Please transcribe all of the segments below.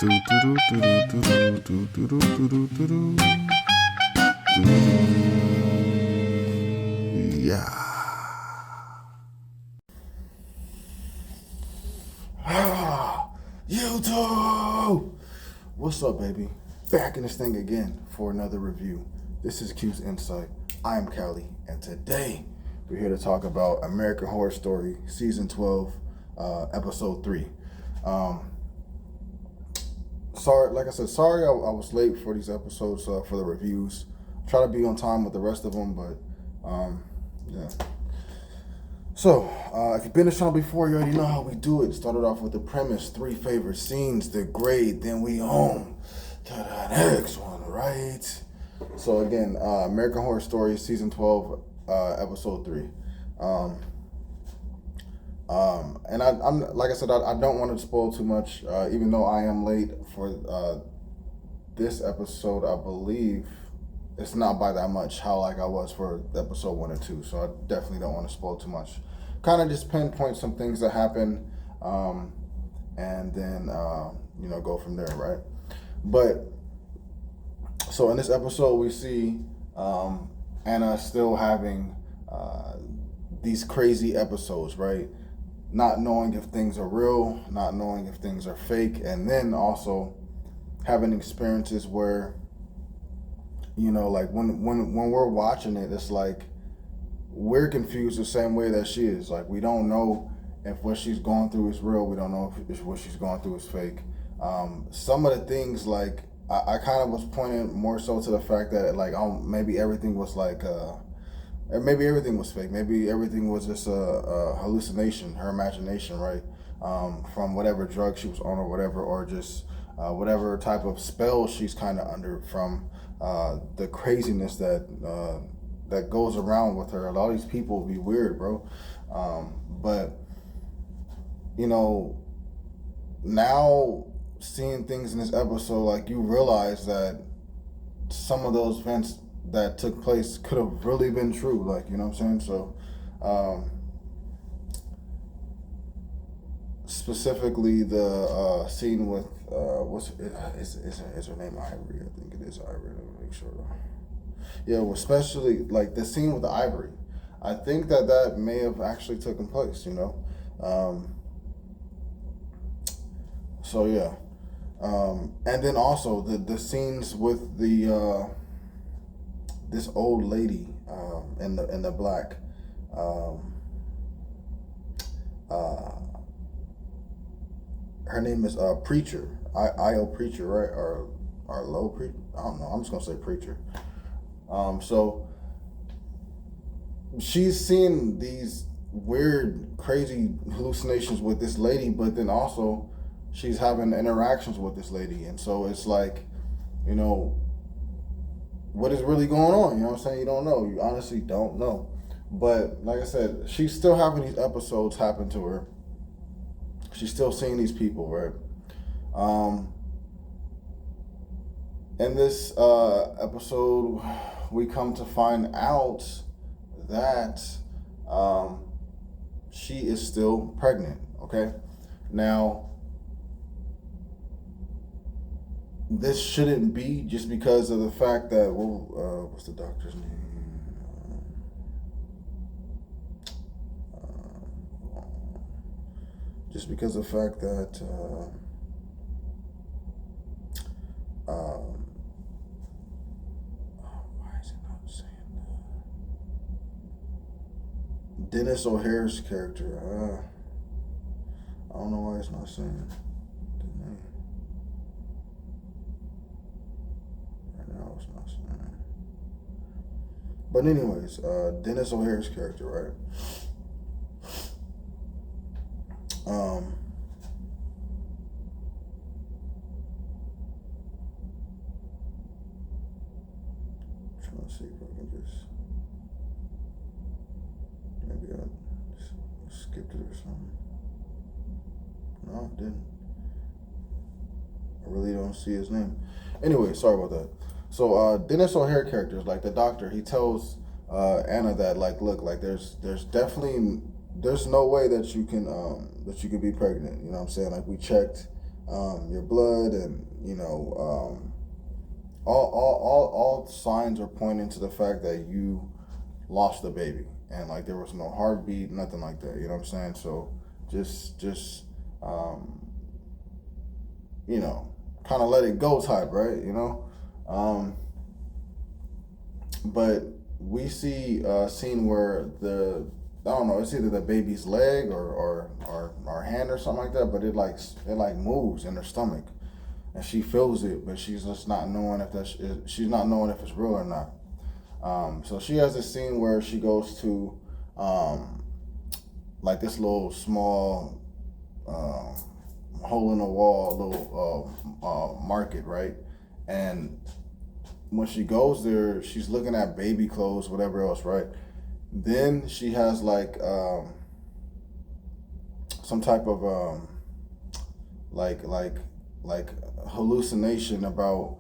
Yeah. YouTube! What's up, baby? Back in this thing again for another review. This is Q's Insight. I am Callie, and today we're here to talk about American Horror Story Season 12, Episode 3. Sorry, like I said, sorry I was late for these episodes for the reviews. Try to be on time with the rest of them, but yeah. So, if you've been to the channel before, you already know how we do it. Started off with the premise, 3 favorite scenes, the grade, then we on to the next one, right? So again, American Horror Story Season 12, Episode 3. And I'm like I said, I don't want to spoil too much, even though I am late for this episode. I believe it's not by that much how like I was for episode 1 and 2, so I definitely don't want to spoil too much. Kind of just pinpoint some things that happen, and then go from there, right? But so in this episode, we see Anna still having these crazy episodes, right? Not knowing if things are real, not knowing if things are fake, and then also having experiences where, like when we're watching it, it's like we're confused the same way that she is. Like, we don't know if what she's going through is real. We don't know if what she's going through is fake. Some of the things, like, I kind of was pointing more so to the fact that, like, maybe everything was like, maybe everything was fake. Maybe everything was just a hallucination, her imagination, right? From whatever drug she was on or whatever, or just whatever type of spell she's kind of under from the craziness that goes around with her. A lot of these people be weird, bro. But now seeing things in this episode, like, you realize that some of those events that took place could have really been true, like, you know what I'm saying? So specifically the scene with is her name Ivory? I think it is Ivory. Let me make sure. Yeah, well, especially like the scene with the Ivory. I think that may have actually taken place, so yeah. And then also the scenes with the this old lady in the black, her name is Preacher, I.O. Preacher, right? Or Low Preacher, I don't know, I'm just gonna say Preacher. So she's seeing these weird, crazy hallucinations with this lady, but then also she's having interactions with this lady, and so it's like, what is really going on? You know what I'm saying? You don't know. You honestly don't know. But like I said, she's still having these episodes happen to her. She's still seeing these people, right? In this episode, we come to find out that she is still pregnant, okay? Now, this shouldn't be, just because of the fact that, what's the doctor's name? Just because of the fact that why is it not saying that? Dennis O'Hare's character. I don't know why it's not saying the name. Right now it's not saying. But anyways, Dennis O'Hare's character, right? Trying to see if I can just, maybe I skipped it or something. No, I didn't. I really don't see his name. Anyway, sorry about that. So Dennis O'Hare character is like the doctor. He tells Anna that, like, look, like, there's definitely, there's no way that you can be pregnant. You know what I'm saying? Like, we checked your blood, and all signs are pointing to the fact that you lost the baby, and like there was no heartbeat, nothing like that. You know what I'm saying? So just um, kind of let it go type, right? But we see a scene where I don't know, it's either the baby's leg or hand or something like that, but it moves in her stomach, and she feels it, but she's just not knowing if she's not knowing if it's real or not. So she has this scene where she goes to like this little small hole in the wall little market, right? And when she goes there, she's looking at baby clothes, whatever else, right? Then she has like some type of like hallucination about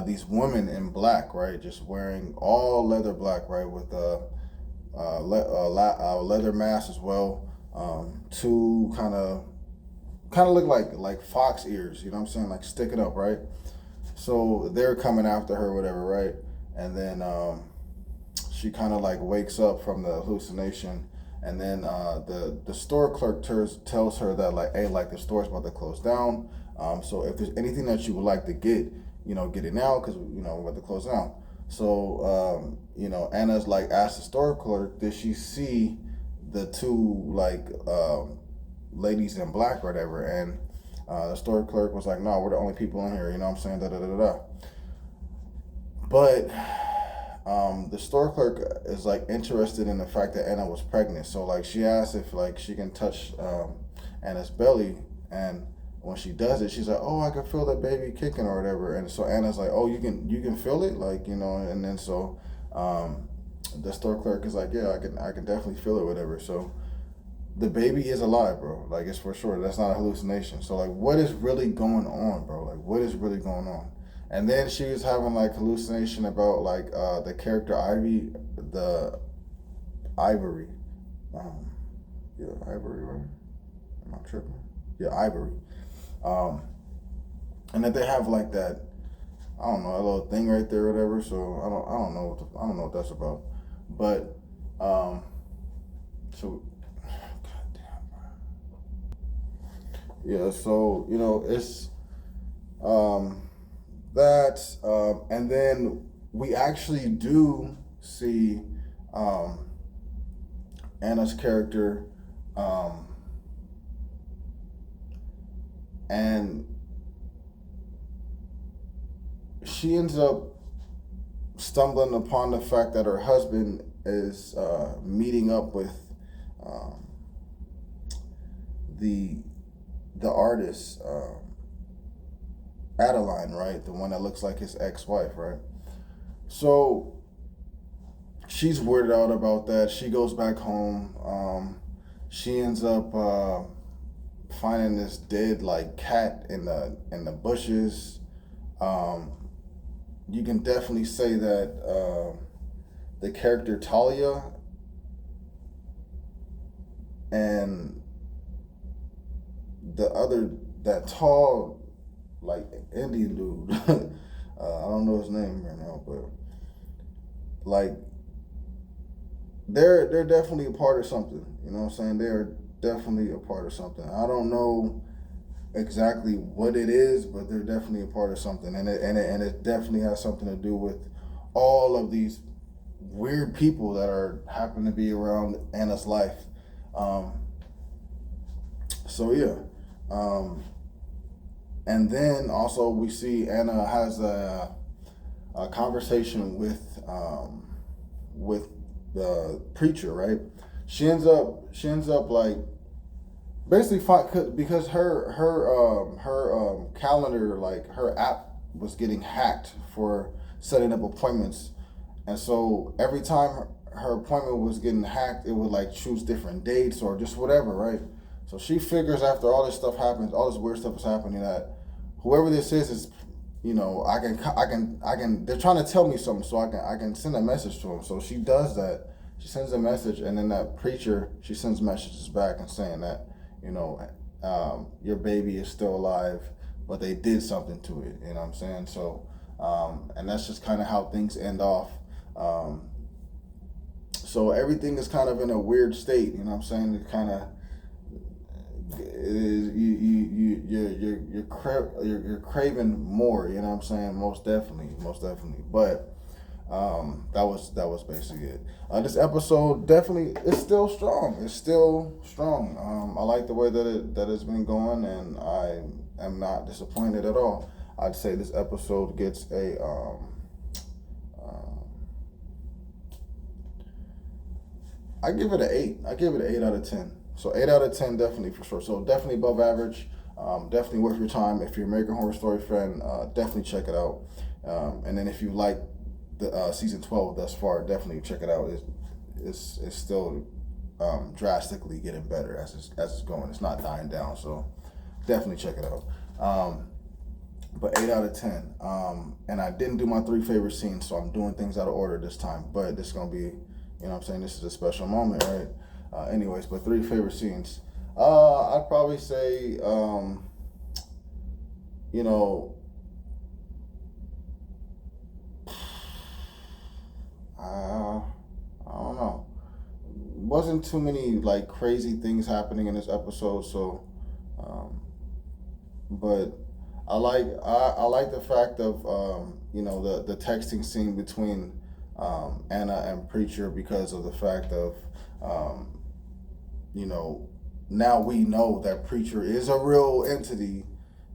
these women in black, right? Just wearing all leather black, right? With leather mask as well. Two kind of look like fox ears, you know what I'm saying? Like sticking up, right? So they're coming after her, whatever, right? And then she kind of like wakes up from the hallucination, and then the store clerk tells her that like, hey, like the store's about to close down. So if there's anything that you would like to get, get it now, because we're about to close down. So Anna's like asked the store clerk, did she see the two like ladies in black or whatever? And the store clerk was like, no, we're the only people in here, you know what I'm saying, da da da da. But the store clerk is like interested in the fact that Anna was pregnant, so like she asked if like she can touch Anna's belly, and when she does it, she's like, oh, I can feel the baby kicking or whatever. And so Anna's like, oh, you can feel it, like, and then so the store clerk is like, yeah, I can definitely feel it, whatever. So the baby is alive, bro. Like, it's for sure. That's not a hallucination. So like, what is really going on, bro? Like, what is really going on? And then she was having like hallucination about like the character Ivory. Yeah, Ivory, right? Am I tripping? Yeah, Ivory. And that they have like that, I don't know, a little thing right there or whatever. So I don't know what that's about. But so goddamn, yeah, so it's that and then we actually do see Anna's character, and she ends up stumbling upon the fact that her husband is meeting up with the artist, Adeline, right? The one that looks like his ex-wife, right? So she's weirded out about that. She goes back home. She ends up finding this dead like cat in the bushes. You can definitely say that the character Talia and that tall like Indian dude, I don't know his name right now, but like they're definitely a part of something. You know what I'm saying? They're definitely a part of something. I don't know exactly what it is, but they're definitely a part of something, and it definitely has something to do with all of these weird people that happen to be around Anna's life. So yeah, and then also we see Anna has a conversation with the preacher, right? She ends up like basically because her calendar, like her app was getting hacked for setting up appointments, and so every time her appointment was getting hacked, it would like choose different dates or just whatever, right? So she figures after all this stuff happens, all this weird stuff is happening, that whoever this is, I can. They're trying to tell me something, so I can send a message to him. So she does that. She sends a message, and then that preacher, she sends messages back and saying that, your baby is still alive. but they did something to it. You know what I'm saying? So, and that's just kind of how things end off. So everything is kind of in a weird state. You know what I'm saying? It kind of is you're craving more. You know what I'm saying? Most definitely. But that was basically it. This episode definitely is still strong. It's still strong. I like the way that it's been going, and I am not disappointed at all. I'd say this episode gets a I give it an 8. I give it an 8 out of 10. So 8 out of 10 definitely for sure. So definitely above average. Definitely worth your time. If you're an American Horror Story fan, definitely check it out. And then if you like the season 12 thus far, definitely check it out. It's still drastically getting better as it's going. It's not dying down. So definitely check it out. But 8 out of 10. And I didn't do my 3 favorite scenes, so I'm doing things out of order this time. But this is gonna be, you know what I'm saying, this is a special moment, right? Anyways, but 3 favorite scenes. I'd probably say, you know, I don't know. Wasn't too many like crazy things happening in this episode, so, but I like the fact of you know, the texting scene between Anna and Preacher, because of the fact of you know, now we know that Preacher is a real entity,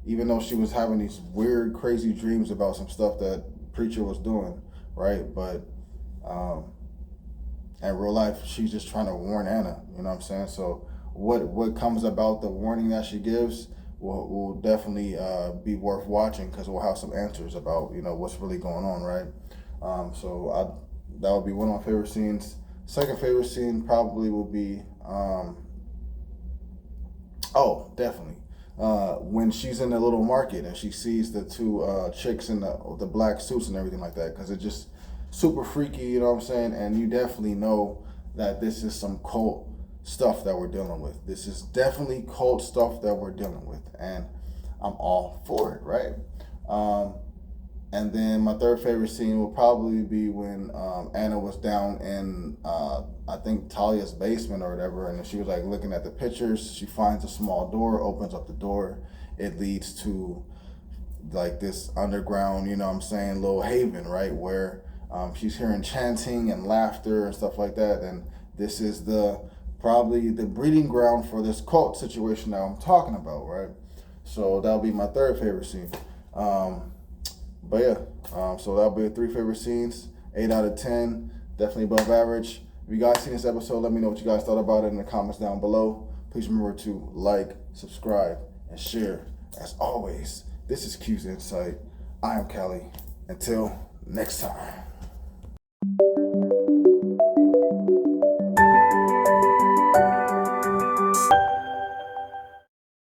even though she was having these weird, crazy dreams about some stuff that Preacher was doing, right? But in real life, she's just trying to warn Anna, you know what I'm saying? So what comes about the warning that she gives will definitely be worth watching, because we'll have some answers about, you know, what's really going on, right? So that would be one of my favorite scenes. Second favorite scene probably will be, definitely, when she's in the little market and she sees the 2 chicks in the black suits and everything like that, because it's just super freaky, you know what I'm saying? And you definitely know that this is some cult stuff that we're dealing with. This is definitely cult stuff that we're dealing with, and I'm all for it, right? And then my third favorite scene will probably be when Anna was down in, I think, Talia's basement or whatever, and she was like looking at the pictures. She finds a small door, opens up the door. It leads to like this underground, you know what I'm saying, little haven, right, where she's hearing chanting and laughter and stuff like that. And this is probably the breeding ground for this cult situation that I'm talking about, right? So that'll be my third favorite scene. But yeah, so that'll be 3 favorite scenes, 8 out of 10, definitely above average. If you guys seen this episode, let me know what you guys thought about it in the comments down below. Please remember to like, subscribe, and share. As always, this is Q's Insight. I am Callie. Until next time.